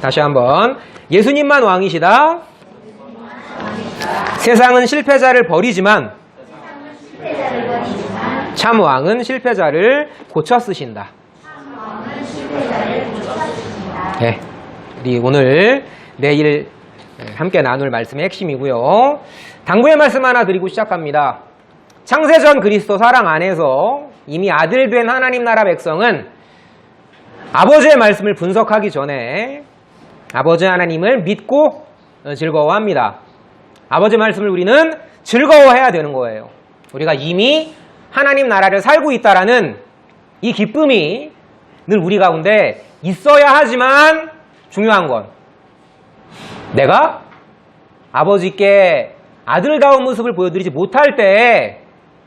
다시 한번. 예수님만 왕이시다. 세상은 실패자를 버리지만 참 왕은 실패자를 고쳐 쓰신다. 네, 우리 오늘 내일 함께 나눌 말씀의 핵심이고요. 당부의 말씀 하나 드리고 시작합니다. 창세전 그리스도 사랑 안에서 이미 아들 된 하나님 나라 백성은 아버지의 말씀을 분석하기 전에 아버지 하나님을 믿고 즐거워합니다. 아버지 말씀을 우리는 즐거워해야 되는 거예요. 우리가 이미 하나님 나라를 살고 있다라는 이 기쁨이 늘 우리 가운데 있어야 하지만 중요한 건 내가 아버지께 아들다운 모습을 보여드리지 못할 때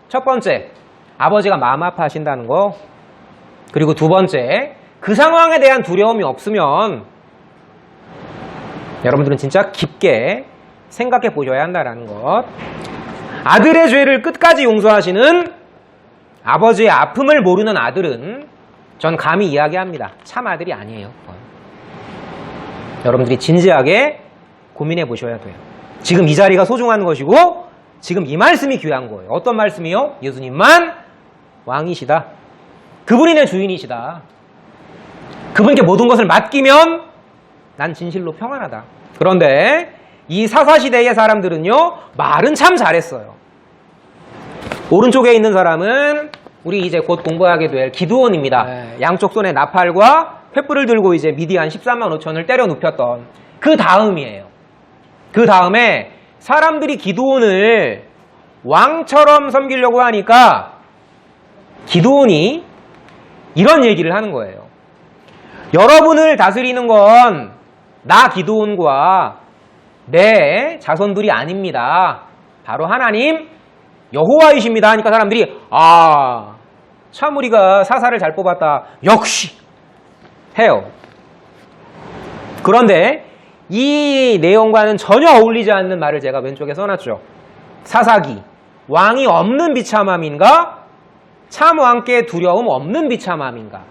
첫 번째, 아버지가 마음 아파하신다는 거. 그리고 두 번째, 그 상황에 대한 두려움이 없으면 여러분들은 진짜 깊게 생각해 보셔야 한다는 것. 아들의 죄를 끝까지 용서하시는 아버지의 아픔을 모르는 아들은 전 감히 이야기합니다. 참 아들이 아니에요. 여러분들이 진지하게 고민해 보셔야 돼요. 지금 이 자리가 소중한 것이고 지금 이 말씀이 귀한 거예요. 어떤 말씀이요? 예수님만 왕이시다. 그분이 내 주인이시다. 그분께 모든 것을 맡기면 난 진실로 평안하다. 그런데 이 사사시대의 사람들은요, 말은 참 잘했어요. 오른쪽에 있는 사람은 우리 이제 곧 공부하게 될 기드온입니다. 네. 양쪽 손에 나팔과 횃불을 들고 이제 미디안 13만 5천을 때려 눕혔던 그 다음이에요. 그 다음에 사람들이 기드온을 왕처럼 섬기려고 하니까 기드온이 이런 얘기를 하는 거예요. 여러분을 다스리는 건 나 기드온과 내 자손들이 아닙니다. 바로 하나님 여호와이십니다 하니까 사람들이 참 우리가 사사를 잘 뽑았다. 역시 해요. 그런데 이 내용과는 전혀 어울리지 않는 말을 제가 왼쪽에 써놨죠. 사사기, 왕이 없는 비참함인가? 참 왕께 두려움 없는 비참함인가?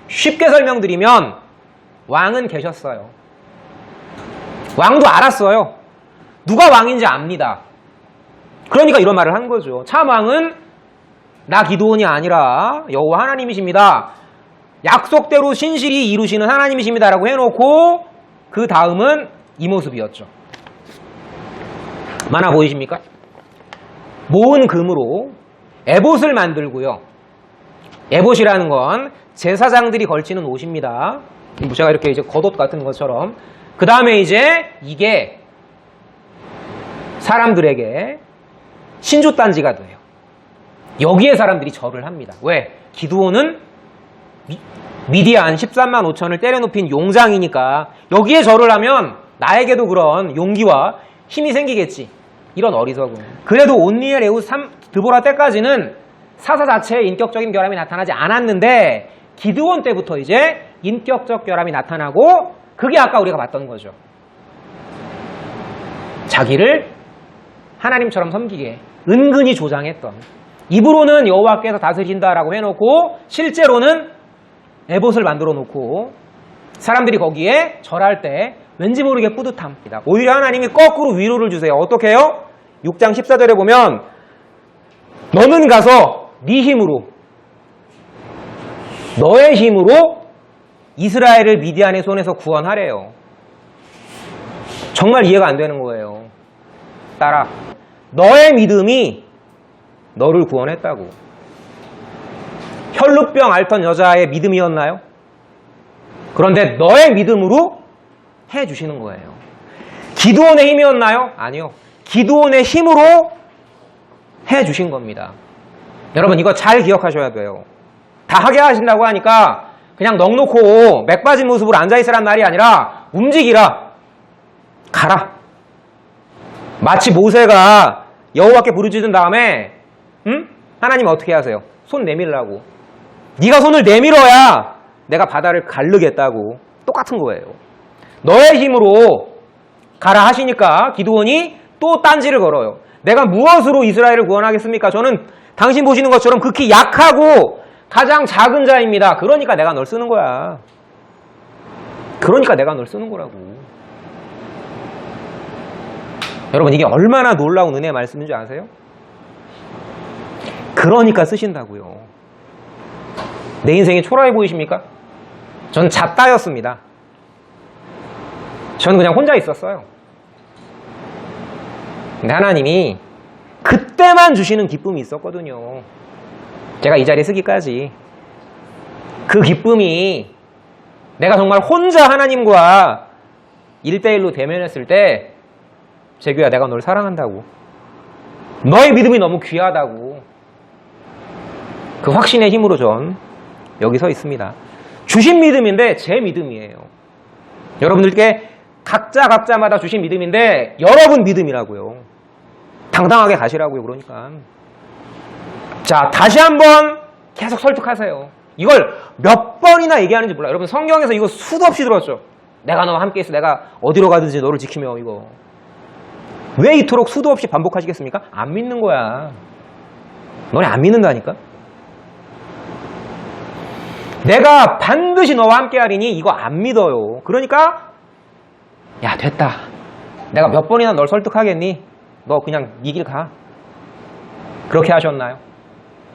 쉽게 설명드리면 왕은 계셨어요. 왕도 알았어요. 누가 왕인지 압니다. 그러니까 이런 말을 한 거죠. 참 왕은 나 기드온이 아니라 여호와 하나님이십니다. 약속대로 신실히 이루시는 하나님이십니다 라고 해놓고 그 다음은 이 모습이었죠. 만화 보이십니까? 모은 금으로 에봇을 만들고요. 에봇이라는 건 제사장들이 걸치는 옷입니다. 제가 이렇게 이제 겉옷 같은 것처럼. 그 다음에 이제 이게 사람들에게 신주단지가 돼요. 여기에 사람들이 절을 합니다. 왜? 기드온은 미디안 13만 5천을 때려눕힌 용장이니까 여기에 절을 하면 나에게도 그런 용기와 힘이 생기겠지. 이런 어리석음. 그래도 온니엘, 에훗, 드보라 때까지는 사사 자체의 인격적인 결함이 나타나지 않았는데 기드온 때부터 이제 인격적 결함이 나타나고 그게 아까 우리가 봤던 거죠. 자기를 하나님처럼 섬기게 은근히 조장했던, 입으로는 여호와께서 다스린다라고 해놓고 실제로는 에봇을 만들어 놓고 사람들이 거기에 절할 때 왠지 모르게 뿌듯합니다. 오히려 하나님이 거꾸로 위로를 주세요. 어떻게 해요? 6장 14절에 보면 너는 가서 네 힘으로, 너의 힘으로 이스라엘을 미디안의 손에서 구원하래요. 정말 이해가 안 되는 거예요. 따라. 너의 믿음이 너를 구원했다고. 혈루병 앓던 여자의 믿음이었나요? 그런데 너의 믿음으로 해주시는 거예요. 기드온의 힘이었나요? 아니요. 기드온의 힘으로 해주신 겁니다. 여러분 이거 잘 기억하셔야 돼요. 다 하게 하신다고 하니까 그냥 넋놓고 맥 빠진 모습으로 앉아있으란 말이 아니라 움직이라. 가라. 마치 모세가 여호와께 부르짖은 다음에 하나님 어떻게 하세요? 손 내밀라고. 네가 손을 내밀어야 내가 바다를 가르겠다고. 똑같은 거예요. 너의 힘으로 가라 하시니까 기드온이 또 딴지를 걸어요. 내가 무엇으로 이스라엘을 구원하겠습니까? 저는 당신 보시는 것처럼 극히 약하고 가장 작은 자입니다. 그러니까 내가 널 쓰는 거야. 그러니까 내가 널 쓰는 거라고. 여러분, 이게 얼마나 놀라운 은혜의 말씀인 줄 아세요? 그러니까 쓰신다고요. 내 인생이 초라해 보이십니까? 전 잡다였습니다. 저는 그냥 혼자 있었어요. 근데 하나님이 그때만 주시는 기쁨이 있었거든요. 제가 이 자리에 서기까지. 그 기쁨이 내가 정말 혼자 하나님과 1대1로 대면했을 때, 재규야, 내가 널 사랑한다고. 너의 믿음이 너무 귀하다고. 그 확신의 힘으로 전 여기 서 있습니다. 주신 믿음인데 제 믿음이에요. 여러분들께 각자마다 주신 믿음인데 여러분 믿음이라고요. 당당하게 가시라고요. 그러니까. 자, 다시 한번 계속 설득하세요. 이걸 몇 번이나 얘기하는지 몰라요. 여러분, 성경에서 이거 수도 없이 들었죠. 내가 너와 함께 있어. 내가 어디로 가든지 너를 지키며. 이거 왜 이토록 수도 없이 반복하시겠습니까? 안 믿는 거야. 너네 안 믿는다니까. 내가 반드시 너와 함께 하리니 이거 안 믿어요. 그러니까 야, 됐다. 내가 몇 번이나 널 설득하겠니? 너 그냥 네 길 가. 그렇게 하셨나요?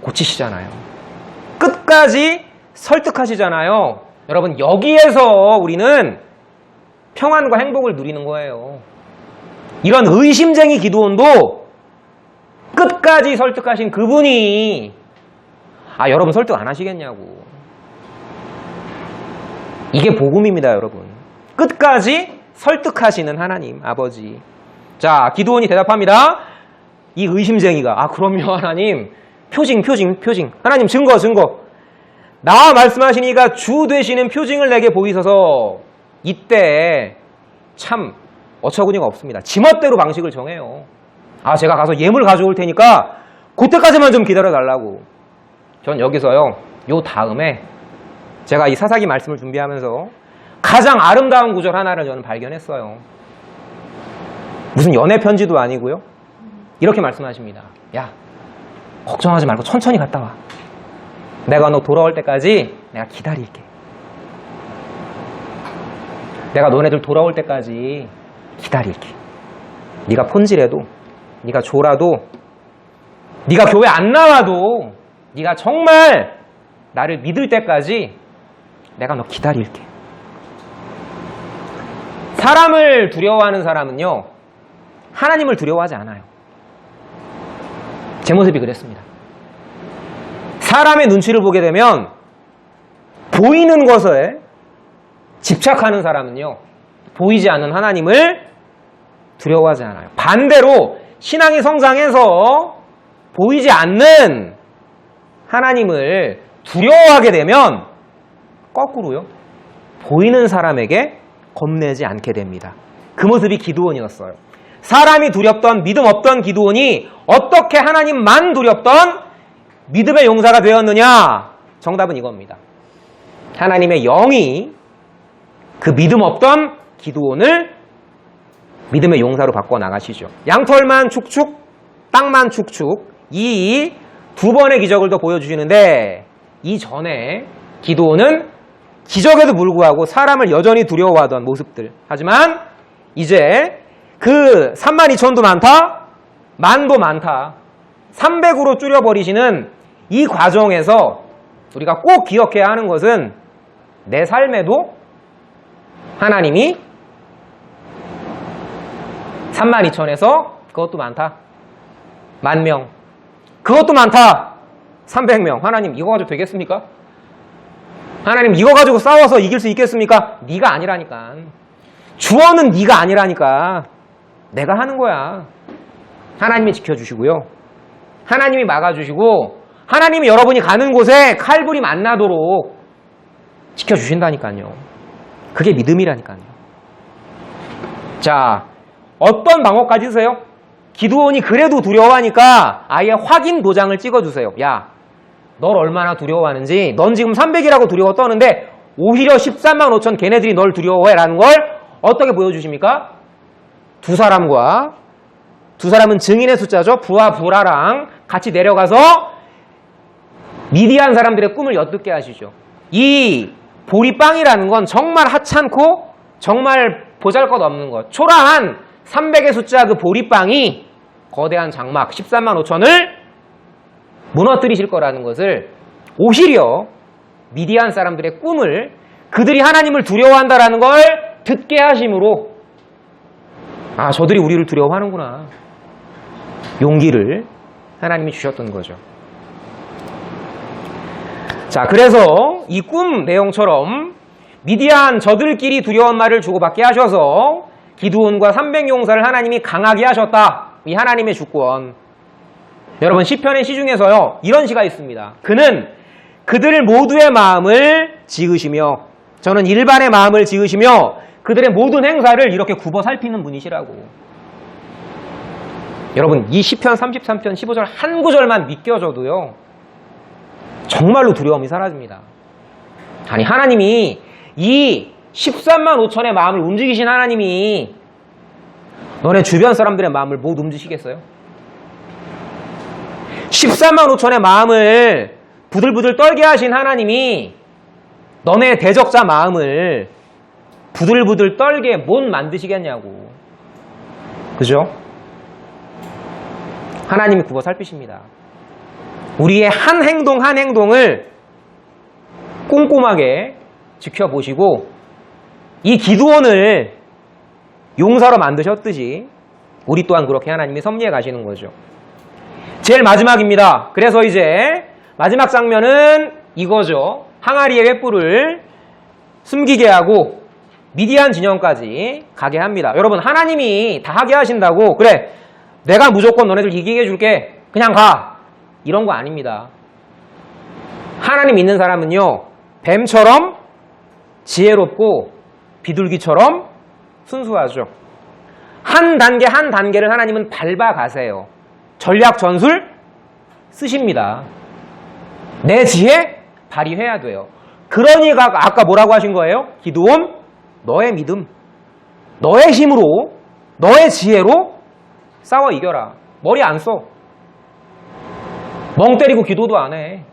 고치시잖아요. 끝까지 설득하시잖아요. 여러분, 여기에서 우리는 평안과 행복을 누리는 거예요. 이런 의심쟁이 기도원도 끝까지 설득하신 그분이, 여러분 설득 안 하시겠냐고. 이게 복음입니다, 여러분. 끝까지 설득하시는 하나님, 아버지. 자, 기도원이 대답합니다. 이 의심쟁이가, 그럼요, 하나님. 표징. 하나님, 증거. 나와 말씀하시니까 주 되시는 표징을 내게 보이소서. 이때 참 어처구니가 없습니다. 지멋대로 방식을 정해요. 제가 가서 예물 가져올 테니까 그때까지만 좀 기다려달라고. 전 여기서요, 요 다음에 제가 이 사사기 말씀을 준비하면서 가장 아름다운 구절 하나를 저는 발견했어요. 무슨 연애 편지도 아니고요. 이렇게 말씀하십니다. 야, 걱정하지 말고 천천히 갔다 와. 내가 너 돌아올 때까지 내가 기다릴게. 내가 너네들 돌아올 때까지 기다릴게. 네가 폰질해도, 네가 졸아도, 네가 교회 안 나와도, 네가 정말 나를 믿을 때까지 내가 너 기다릴게. 사람을 두려워하는 사람은요, 하나님을 두려워하지 않아요. 제 모습이 그랬습니다. 사람의 눈치를 보게 되면 보이는 것에 집착하는 사람은요, 보이지 않는 하나님을 두려워하지 않아요. 반대로 신앙이 성장해서 보이지 않는 하나님을 두려워하게 되면 거꾸로요, 보이는 사람에게 겁내지 않게 됩니다. 그 모습이 기드온이었어요. 사람이 두렵던 믿음 없던 기드온이 어떻게 하나님만 두렵던 믿음의 용사가 되었느냐? 정답은 이겁니다. 하나님의 영이 그 믿음 없던 기드온을 믿음의 용사로 바꿔 나가시죠. 양털만 축축, 땅만 축축, 이 두 번의 기적을 더 보여주시는데, 이전에 기드온은 기적에도 불구하고 사람을 여전히 두려워하던 모습들. 하지만 이제 그 32,000도 많다, 만도 많다, 300으로 줄여버리시는 이 과정에서 우리가 꼭 기억해야 하는 것은, 내 삶에도 하나님이 32,000에서 그것도 많다, 10,000, 그것도 많다, 300명. 하나님, 이거 가지고 되겠습니까? 하나님, 이거 가지고 싸워서 이길 수 있겠습니까? 네가 아니라니까. 주어는 네가 아니라니까. 내가 하는 거야. 하나님이 지켜주시고요, 하나님이 막아주시고, 하나님이 여러분이 가는 곳에 칼불이 만나도록 지켜주신다니까요. 그게 믿음이라니까요. 자, 어떤 방법까지 쓰세요? 기드온이 그래도 두려워하니까 아예 확인 도장을 찍어주세요. 야, 널 얼마나 두려워하는지, 넌 지금 300이라고 두려워 떠는데 오히려 13만 5천 걔네들이 널 두려워해라는 걸 어떻게 보여주십니까? 두 사람은 증인의 숫자죠. 부와 부라랑 같이 내려가서 미디안 사람들의 꿈을 엿듣게 하시죠. 이 보리빵이라는 건 정말 하찮고 정말 보잘것없는 것. 초라한 300의 숫자 그 보리빵이 거대한 장막 13만 5천을 무너뜨리실 거라는 것을 오히려 미디안 사람들의 꿈을 그들이 하나님을 두려워한다라는 걸 듣게 하심으로 아, 저들이 우리를 두려워하는구나. 용기를 하나님이 주셨던 거죠. 자, 그래서 이 꿈 내용처럼 미디안 저들끼리 두려운 말을 주고받게 하셔서 기드온과 300용사를 하나님이 강하게 하셨다. 이 하나님의 주권. 여러분 시편의 시 중에서요 이런 시가 있습니다. 그는 그들 모두의 마음을 지으시며 저는 일반의 마음을 지으시며 그들의 모든 행사를 이렇게 굽어 살피는 분이시라고. 여러분 이 시편 33편 15절 한 구절만 믿겨져도요 정말로 두려움이 사라집니다. 아니 하나님이 이 13만 5천의 마음을 움직이신 하나님이 너네 주변 사람들의 마음을 못 움직이겠어요? 14만 5천의 마음을 부들부들 떨게 하신 하나님이 너네 대적자 마음을 부들부들 떨게 못 만드시겠냐고. 그죠? 하나님이 굽어 살피십니다. 우리의 한 행동 한 행동을 꼼꼼하게 지켜보시고 이 기드온을 용사로 만드셨듯이 우리 또한 그렇게 하나님이 섭리해 가시는 거죠. 제일 마지막입니다. 그래서 이제 마지막 장면은 이거죠. 항아리의 횃불을 숨기게 하고 미디안 진영까지 가게 합니다. 여러분 하나님이 다 하게 하신다고 그래 내가 무조건 너네들 이기게 해줄게 그냥 가 이런 거 아닙니다. 하나님 믿는 사람은요 뱀처럼 지혜롭고 비둘기처럼 순수하죠. 한 단계 한 단계를 하나님은 밟아가세요. 전략 전술 쓰십니다. 내 지혜 발휘해야 돼요. 그러니까 아까 뭐라고 하신 거예요? 기드온 너의 믿음, 너의 힘으로, 너의 지혜로 싸워 이겨라. 머리 안 써. 멍 때리고 기도도 안 해.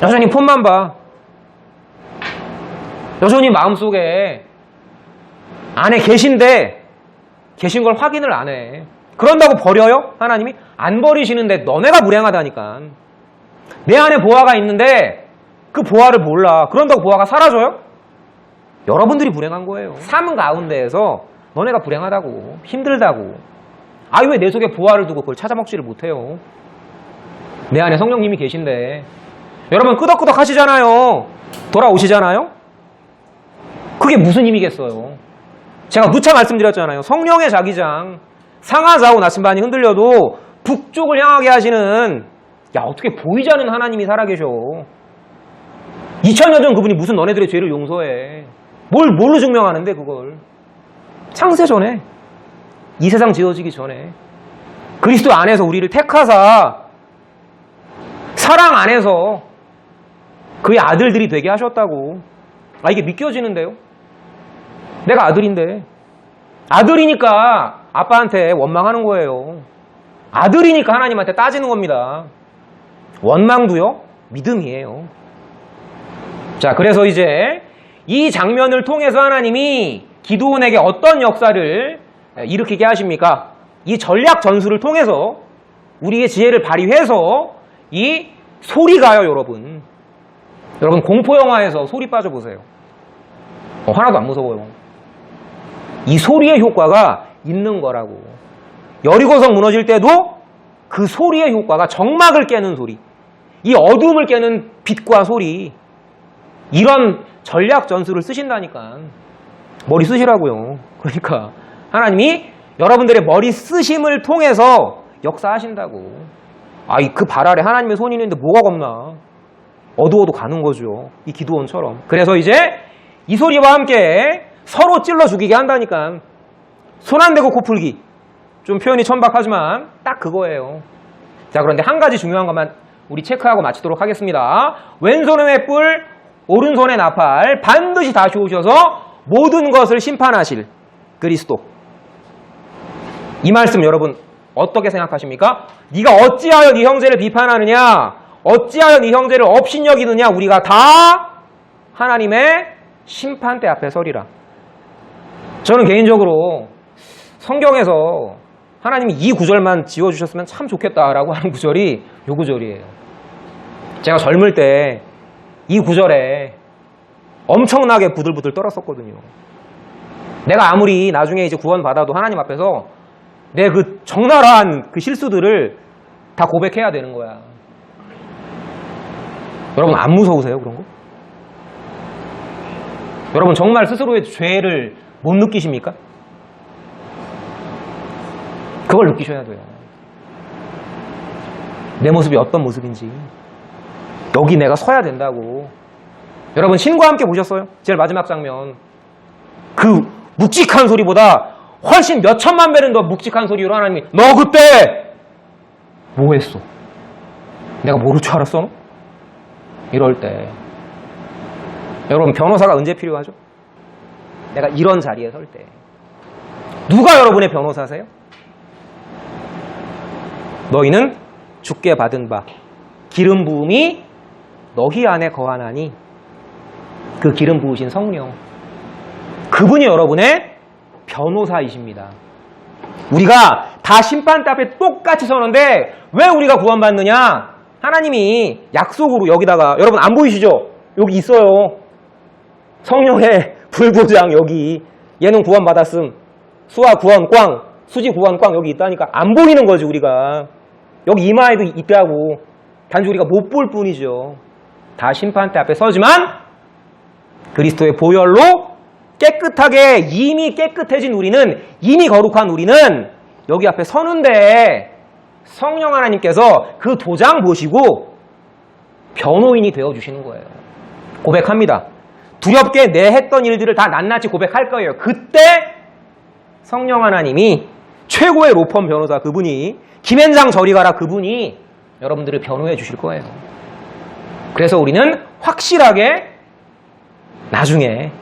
여전히 폰만 봐. 여전히 마음속에 안에 계신데 계신 걸 확인을 안 해. 그런다고 버려요? 하나님이? 안 버리시는데 너네가 불행하다니까. 내 안에 보화가 있는데 그 보화를 몰라. 그런다고 보화가 사라져요? 여러분들이 불행한 거예요. 삶 가운데에서 너네가 불행하다고, 힘들다고. 아유 왜 내 속에 보화를 두고 그걸 찾아먹지를 못해요? 내 안에 성령님이 계신데. 여러분 끄덕끄덕 하시잖아요. 돌아오시잖아요. 그게 무슨 힘이겠어요? 제가 누차 말씀드렸잖아요. 성령의 자기장 상하좌우 나침반이 흔들려도 북쪽을 향하게 하시는 야 어떻게 보이지 않는 하나님이 살아계셔. 2000년 전 그분이 무슨 너네들의 죄를 용서해. 뭘로 증명하는데 그걸. 창세 전에 이 세상 지어지기 전에 그리스도 안에서 우리를 택하사 사랑 안에서 그의 아들들이 되게 하셨다고. 아 이게 믿겨지는데요. 내가 아들인데 아들이니까 아빠한테 원망하는 거예요. 아들이니까 하나님한테 따지는 겁니다. 원망도요 믿음이에요. 자 그래서 이제 이 장면을 통해서 하나님이 기드온에게 어떤 역사를 일으키게 하십니까? 이 전략 전술을 통해서 우리의 지혜를 발휘해서 이 소리가요 여러분. 여러분 공포영화에서 소리 빠져보세요. 하나도 안 무서워요. 이 소리의 효과가 있는 거라고. 여리고성 무너질 때도 그 소리의 효과가 정막을 깨는 소리, 이 어둠을 깨는 빛과 소리, 이런 전략 전술을 쓰신다니까. 머리 쓰시라고요. 그러니까 하나님이 여러분들의 머리 쓰심을 통해서 역사하신다고. 그 발 아래 하나님의 손이 있는데 뭐가 겁나. 어두워도 가는 거죠. 이 기드온처럼. 그래서 이제 이 소리와 함께 서로 찔러 죽이게 한다니까. 손 안 대고 코 풀기. 좀 표현이 천박하지만 딱 그거예요. 자 그런데 한 가지 중요한 것만 우리 체크하고 마치도록 하겠습니다. 왼손의 횃불, 오른손의 나팔 반드시 다시 오셔서 모든 것을 심판하실 그리스도. 이 말씀 여러분 어떻게 생각하십니까? 네가 어찌하여 네 형제를 비판하느냐? 어찌하여 네 형제를 업신여기느냐? 우리가 다 하나님의 심판대 앞에 서리라. 저는 개인적으로 성경에서 하나님이 이 구절만 지워주셨으면 참 좋겠다라고 하는 구절이 이 구절이에요. 제가 젊을 때 이 구절에 엄청나게 부들부들 떨었었거든요. 내가 아무리 나중에 이제 구원받아도 하나님 앞에서 내 그 적나라한 그 실수들을 다 고백해야 되는 거야. 여러분 안 무서우세요, 그런 거? 여러분 정말 스스로의 죄를 못 느끼십니까? 그걸 느끼셔야 돼요. 내 모습이 어떤 모습인지. 여기 내가 서야 된다고. 여러분 신과 함께 보셨어요? 제일 마지막 장면. 그 묵직한 소리보다 훨씬 몇 천만 배는 더 묵직한 소리로 하나님이 너 그때 뭐 했어? 내가 모를 줄 알았어? 너? 이럴 때 여러분 변호사가 언제 필요하죠? 내가 이런 자리에 설 때. 누가 여러분의 변호사세요? 너희는 주께 받은 바 기름 부음이 너희 안에 거하나니 그 기름 부으신 성령 그분이 여러분의 변호사이십니다. 우리가 다 심판대 앞에 똑같이 서는데 왜 우리가 구원받느냐? 하나님이 약속으로 여기다가 여러분 안 보이시죠? 여기 있어요. 성령의 불도장 여기. 얘는 구원받았음. 수아 구원 꽝, 수지 구원 꽝 여기 있다니까 안 보이는 거지 우리가. 여기 이마에도 있다고. 단지 우리가 못 볼 뿐이죠. 다 심판대 앞에 서지만 그리스도의 보혈로 깨끗하게 이미 깨끗해진 우리는 이미 거룩한 우리는 여기 앞에 서는데 성령 하나님께서 그 도장 보시고 변호인이 되어주시는 거예요. 고백합니다. 두렵게 내 했던 일들을 다 낱낱이 고백할 거예요. 그때 성령 하나님이 최고의 로펌 변호사 그분이 김앤장 저리 가라 그분이 여러분들을 변호해 주실 거예요. 그래서 우리는 확실하게 나중에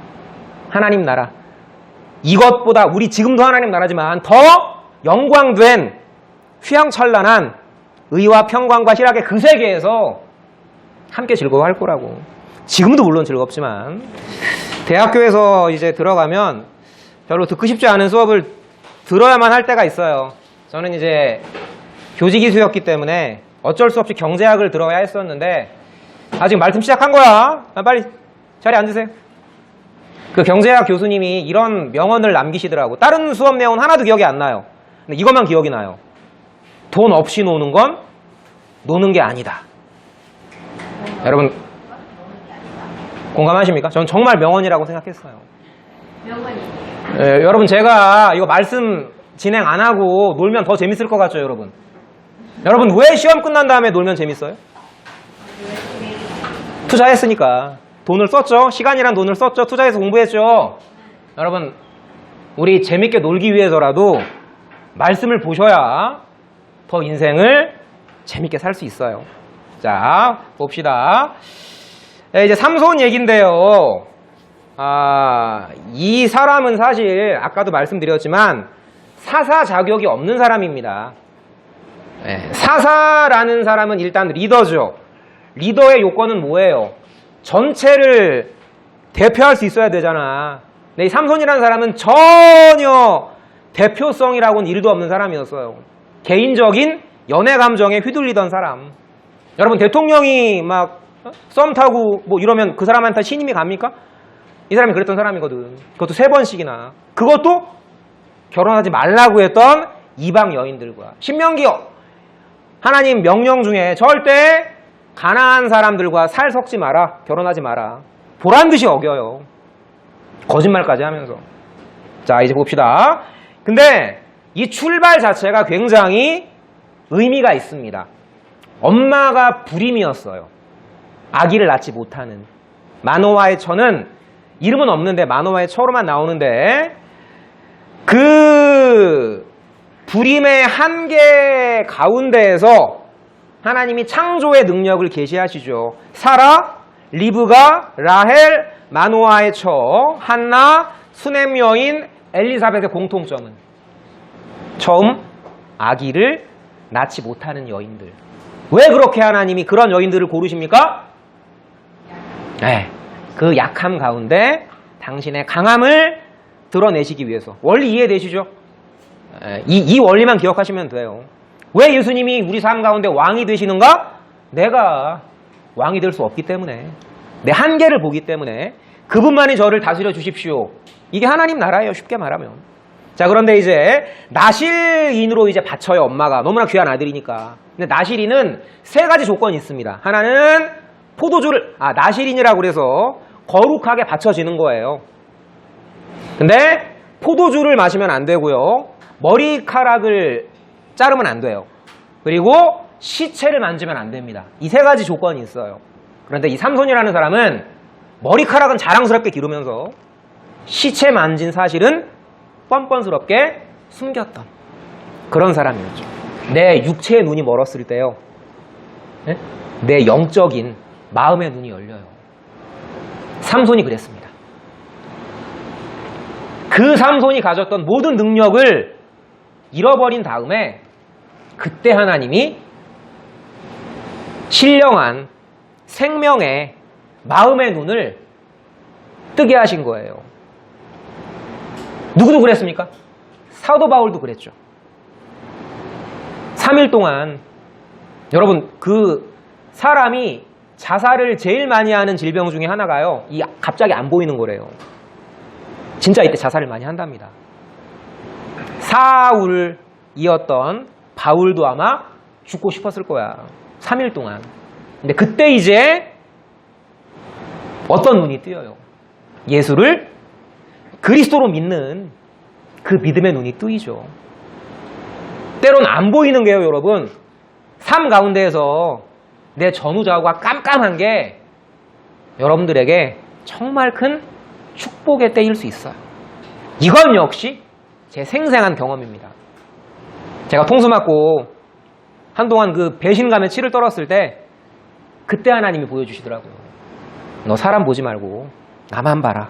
하나님 나라 이것보다 우리 지금도 하나님 나라지만 더 영광된 휘황찬란한 의와 평강과 희락의 그 세계에서 함께 즐거워할 거라고. 지금도 물론 즐겁지만 대학교에서 이제 들어가면 별로 듣고 싶지 않은 수업을 들어야만 할 때가 있어요. 저는 이제 교직이수였기 때문에 어쩔 수 없이 경제학을 들어야 했었는데 아직 말씀 시작한 거야. 빨리 자리에 앉으세요. 그 경제학 교수님이 이런 명언을 남기시더라고. 다른 수업 내용은 하나도 기억이 안 나요. 근데 이것만 기억이 나요. 돈 없이 노는 건 노는 게 아니다. 여러분 공감하십니까? 전 정말 명언이라고 생각했어요. 명언이. 여러분 제가 이거 말씀 진행 안 하고 놀면 더 재밌을 것 같죠, 여러분? 여러분 왜 시험 끝난 다음에 놀면 재밌어요? 투자했으니까. 돈을 썼죠. 시간이란 돈을 썼죠. 투자해서 공부했죠. 여러분 우리 재밌게 놀기 위해서라도 말씀을 보셔야 더 인생을 재밌게 살 수 있어요. 자 봅시다. 이제 삼손 얘기인데요. 이 사람은 사실 아까도 말씀드렸지만 사사 자격이 없는 사람입니다. 사사라는 사람은 일단 리더죠. 리더의 요건은 뭐예요? 전체를 대표할 수 있어야 되잖아. 근데 이 삼손이라는 사람은 전혀 대표성이라고는 일도 없는 사람이었어요. 개인적인 연애 감정에 휘둘리던 사람. 여러분 대통령이 막 썸 타고 뭐 이러면 그 사람한테 신임이 갑니까? 이 사람이 그랬던 사람이거든. 그것도 3번씩이나. 그것도 결혼하지 말라고 했던 이방 여인들과. 신명기 하나님 명령 중에 절대 가난한 사람들과 살 섞지 마라. 결혼하지 마라. 보란듯이 어겨요. 거짓말까지 하면서. 자 이제 봅시다. 근데 이 출발 자체가 굉장히 의미가 있습니다. 엄마가 불임이었어요. 아기를 낳지 못하는. 마노아의 처는 이름은 없는데 마노아의 처로만 나오는데 그 불임의 한계 가운데에서 하나님이 창조의 능력을 계시하시죠. 사라, 리브가, 라헬, 마노아의 처, 한나, 수넴 여인, 엘리사벳의 공통점은 처음 아기를 낳지 못하는 여인들. 왜 그렇게 하나님이 그런 여인들을 고르십니까? 그 약함 가운데 당신의 강함을 드러내시기 위해서. 원리 이해되시죠? 이 원리만 기억하시면 돼요. 왜 예수님이 우리 삶 가운데 왕이 되시는가? 내가 왕이 될 수 없기 때문에, 내 한계를 보기 때문에 그분만이 저를 다스려 주십시오. 이게 하나님 나라예요, 쉽게 말하면. 자, 그런데 이제 나실인으로 이제 바쳐요, 엄마가. 너무나 귀한 아들이니까. 근데 나실인은 세 가지 조건이 있습니다. 하나는 포도주를, 나실인이라고 그래서 거룩하게 바쳐지는 거예요. 근데 포도주를 마시면 안 되고요. 머리카락을 자르면 안 돼요. 그리고 시체를 만지면 안 됩니다. 이 세 가지 조건이 있어요. 그런데 이 삼손이라는 사람은 머리카락은 자랑스럽게 기르면서 시체 만진 사실은 뻔뻔스럽게 숨겼던 그런 사람이었죠. 내 육체의 눈이 멀었을 때요, 내 영적인 마음의 눈이 열려요. 삼손이 그랬습니다. 그 삼손이 가졌던 모든 능력을 잃어버린 다음에 그때 하나님이 신령한 생명의 마음의 눈을 뜨게 하신 거예요. 누구도 그랬습니까? 사도 바울도 그랬죠. 3일 동안, 여러분, 그 사람이 자살을 제일 많이 하는 질병 중에 하나가요, 갑자기 안 보이는 거래요. 진짜 이때 자살을 많이 한답니다. 사울이었던 바울도 아마 죽고 싶었을 거야. 3일 동안. 근데 그때 이제 어떤 눈이 뜨여요? 예수를 그리스도로 믿는 그 믿음의 눈이 뜨이죠. 때론 안 보이는 게요, 여러분. 삶 가운데에서 내 전후좌우가 깜깜한 게 여러분들에게 정말 큰 축복의 때일 수 있어요. 이건 역시 제 생생한 경험입니다. 제가 통수 맞고 한동안 그 배신감에 치를 떨었을 때 그때 하나님이 보여주시더라고요. 너 사람 보지 말고 나만 봐라.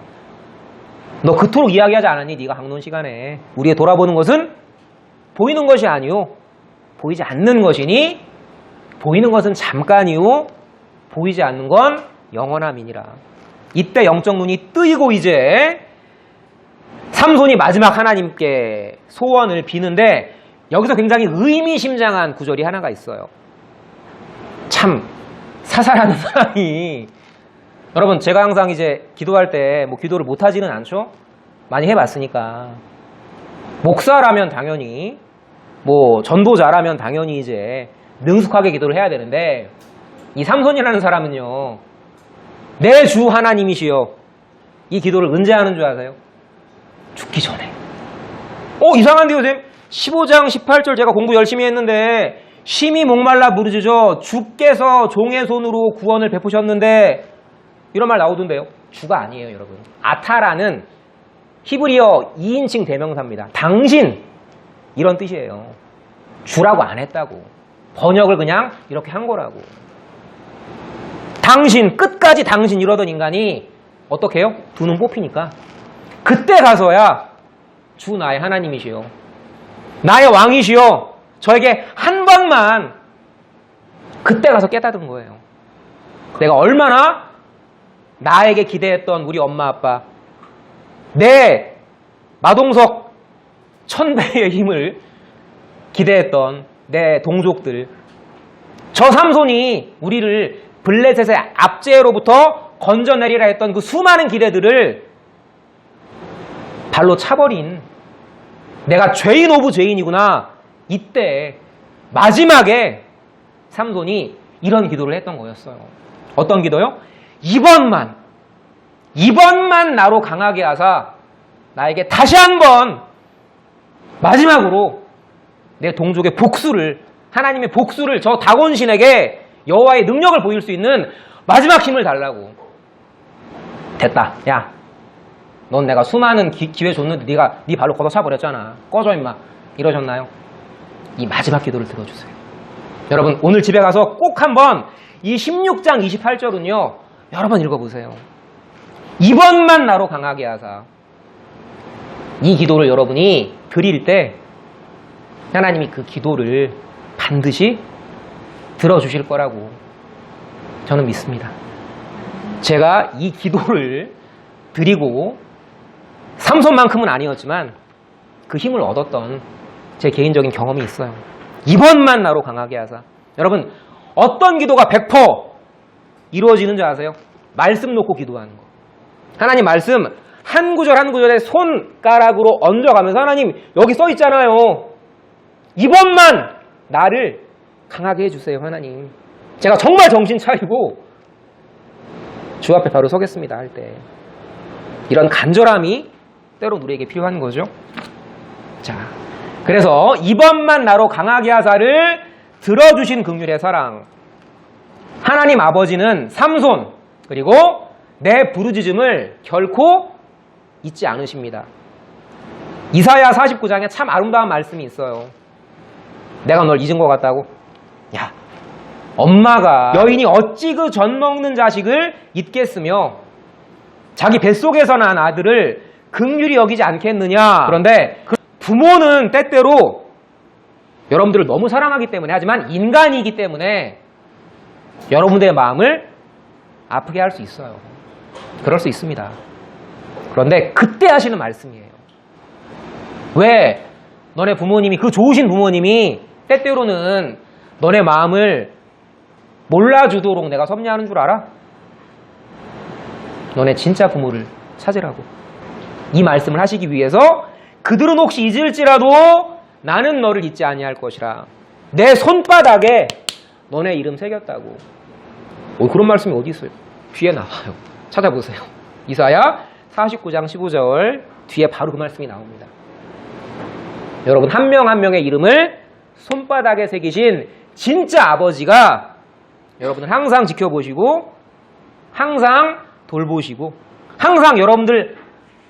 너 그토록 이야기하지 않았니? 네가 강론 시간에 우리의 돌아보는 것은 보이는 것이 아니요 보이지 않는 것이니 보이는 것은 잠깐이요 보이지 않는 건 영원함이니라. 이때 영적 눈이 뜨이고 이제 삼손이 마지막 하나님께 소원을 비는데 여기서 굉장히 의미심장한 구절이 하나가 있어요. 참 사살하는 사람이, 여러분 제가 항상 이제 기도할 때 뭐 기도를 못하지는 않죠? 많이 해봤으니까. 목사라면 당연히, 뭐 전도자라면 당연히 이제 능숙하게 기도를 해야 되는데, 이 삼손이라는 사람은요, 내 주 하나님이시여, 이 기도를 언제 하는 줄 아세요? 죽기 전에. 이상한데요, 선생님? 15장 18절 제가 공부 열심히 했는데 심히 목말라 부르짖어 주께서 종의 손으로 구원을 베푸셨는데, 이런 말 나오던데요. 주가 아니에요, 여러분. 아타라는 히브리어 2인칭 대명사입니다. 당신, 이런 뜻이에요. 주라고 안 했다고. 번역을 그냥 이렇게 한 거라고. 당신, 끝까지 당신 이러던 인간이 어떻게 해요? 두 눈 뽑히니까 그때 가서야 주 나의 하나님이시여, 나의 왕이시여, 저에게 한 번만, 그때 가서 깨닫은 거예요. 내가 얼마나 나에게 기대했던 우리 엄마 아빠, 내 마동석 1000배의 힘을 기대했던 내 동족들, 저 삼손이 우리를 블레셋의 압제로부터 건져내리라 했던 그 수많은 기대들을 발로 차버린, 내가 죄인 오브 죄인이구나, 이때 마지막에 삼손이 이런 기도를 했던 거였어요. 어떤 기도요? 이번만 나로 강하게 하사 나에게 다시 한번 마지막으로 내 동족의 복수를, 하나님의 복수를, 저 다곤신에게 여호와의 능력을 보일 수 있는 마지막 힘을 달라고. 됐다. 야, 넌 내가 수많은 기회 줬는데 네 발로 걷어차버렸잖아. 꺼져 임마. 이러셨나요? 이 마지막 기도를 들어주세요. 여러분 오늘 집에 가서 꼭 한번 이 16장 28절은요 여러 번 읽어보세요. 이번만 나로 강하게 하사. 이 기도를 여러분이 드릴 때 하나님이 그 기도를 반드시 들어주실 거라고 저는 믿습니다. 제가 이 기도를 드리고 삼손만큼은 아니었지만 그 힘을 얻었던 제 개인적인 경험이 있어요. 이번만 나로 강하게 하사. 여러분, 어떤 기도가 100% 이루어지는 줄 아세요? 말씀 놓고 기도하는 거. 하나님 말씀 한 구절 한 구절에 손가락으로 얹어가면서 하나님 여기 써 있잖아요. 이번만 나를 강하게 해주세요, 하나님. 제가 정말 정신 차리고 주 앞에 바로 서겠습니다 할 때 이런 간절함이 때로 우리에게 필요한 거죠. 자, 그래서 이번만 나로 강하게 하사를 들어주신 긍휼의 사랑. 하나님 아버지는 삼손 그리고 내 부르짖음을 결코 잊지 않으십니다. 이사야 49장에 참 아름다운 말씀이 있어요. 내가 널 잊은 것 같다고? 야, 엄마가 여인이 어찌 그 젖 먹는 자식을 잊겠으며 자기 뱃속에서 난 아들을 긍휼히 여기지 않겠느냐. 그런데 그 부모는 때때로 여러분들을 너무 사랑하기 때문에, 하지만 인간이기 때문에 여러분들의 마음을 아프게 할 수 있어요. 그럴 수 있습니다. 그런데 그때 하시는 말씀이에요. 왜 너네 부모님이, 그 좋으신 부모님이 때때로는 너네 마음을 몰라주도록 내가 섭리하는 줄 알아? 너네 진짜 부모를 찾으라고. 이 말씀을 하시기 위해서 그들은 혹시 잊을지라도 나는 너를 잊지 아니할 것이라. 내 손바닥에 너네 이름 새겼다고. 그런 말씀이 어디 있어요? 뒤에 나와요. 찾아보세요. 이사야 49장 15절 뒤에 바로 그 말씀이 나옵니다. 여러분, 한 명 한 명의 이름을 손바닥에 새기신 진짜 아버지가 여러분을 항상 지켜보시고 항상 돌보시고 항상 여러분들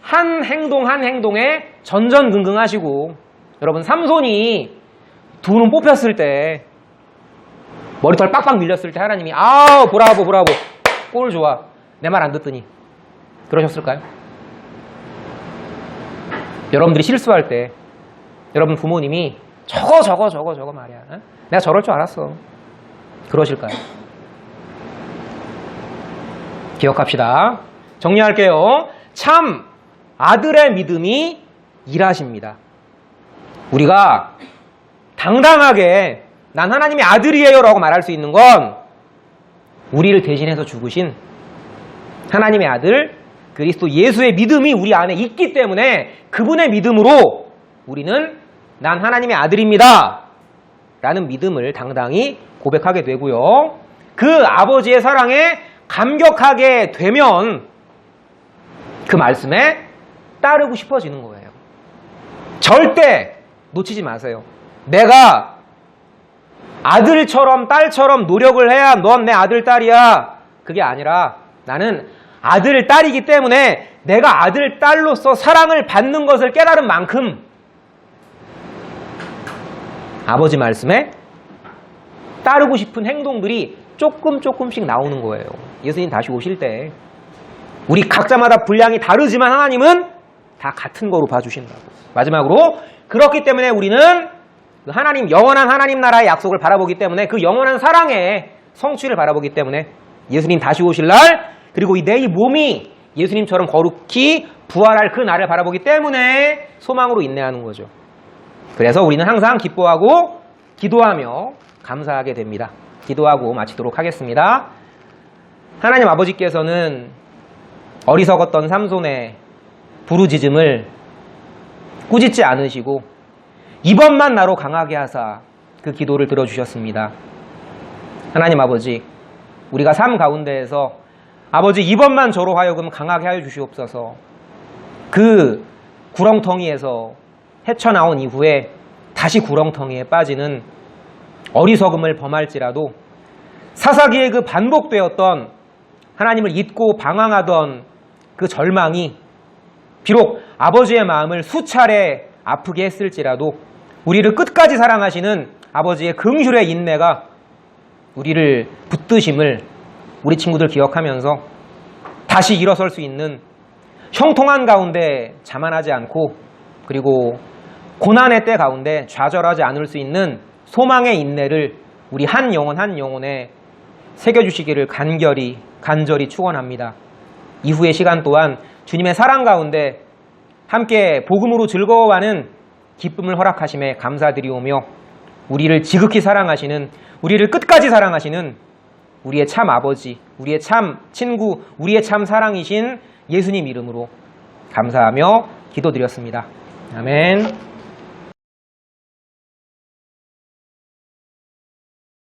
한 행동 한 행동에 전전긍긍하시고, 여러분 삼손이 두 눈 뽑혔을 때, 머리털 빡빡 밀렸을 때 하나님이 아우 브라보 브라보 꼴 좋아 내 말 안 듣더니 그러셨을까요? 여러분들이 실수할 때 여러분 부모님이 저거 말이야, 어? 내가 저럴 줄 알았어, 그러실까요? 기억합시다. 정리할게요. 참 아들의 믿음이 일하십니다. 우리가 당당하게 난 하나님의 아들이에요 라고 말할 수 있는 건 우리를 대신해서 죽으신 하나님의 아들 그리스도 예수의 믿음이 우리 안에 있기 때문에 그분의 믿음으로 우리는 난 하나님의 아들입니다 라는 믿음을 당당히 고백하게 되고요. 그 아버지의 사랑에 감격하게 되면 그 말씀에 따르고 싶어지는 거예요. 절대 놓치지 마세요. 내가 아들처럼 딸처럼 노력을 해야 넌 내 아들 딸이야, 그게 아니라 나는 아들 딸이기 때문에 내가 아들 딸로서 사랑을 받는 것을 깨달은 만큼 아버지 말씀에 따르고 싶은 행동들이 조금씩 나오는 거예요. 예수님 다시 오실 때 우리 각자마다 분량이 다르지만 하나님은 다 같은 거로 봐주신다고. 마지막으로, 그렇기 때문에 우리는 하나님, 영원한 하나님 나라의 약속을 바라보기 때문에, 그 영원한 사랑의 성취를 바라보기 때문에 예수님 다시 오실 날, 그리고 내 몸이 예수님처럼 거룩히 부활할 그 날을 바라보기 때문에 소망으로 인내하는 거죠. 그래서 우리는 항상 기뻐하고 기도하며 감사하게 됩니다. 기도하고 마치도록 하겠습니다. 하나님 아버지께서는 어리석었던 삼손의 부르짖음을 꾸짖지 않으시고 이번만 나로 강하게 하사 그 기도를 들어주셨습니다. 하나님 아버지, 우리가 삶 가운데에서 아버지 이번만 저로 하여금 강하게 하여 주시옵소서. 그 구렁텅이에서 헤쳐나온 이후에 다시 구렁텅이에 빠지는 어리석음을 범할지라도 사사기에 그 반복되었던 하나님을 잊고 방황하던 그 절망이 비록 아버지의 마음을 수차례 아프게 했을지라도 우리를 끝까지 사랑하시는 아버지의 긍휼의 인내가 우리를 붙드심을 우리 친구들 기억하면서 다시 일어설 수 있는 형통한 가운데 자만하지 않고, 그리고 고난의 때 가운데 좌절하지 않을 수 있는 소망의 인내를 우리 한 영혼 한 영혼에 새겨주시기를 간절히 간절히 축원합니다. 이후의 시간 또한 주님의 사랑 가운데 함께 복음으로 즐거워하는 기쁨을 허락하심에 감사드리오며 우리를 지극히 사랑하시는, 우리를 끝까지 사랑하시는 우리의 참 아버지, 우리의 참 친구, 우리의 참 사랑이신 예수님 이름으로 감사하며 기도드렸습니다. 아멘.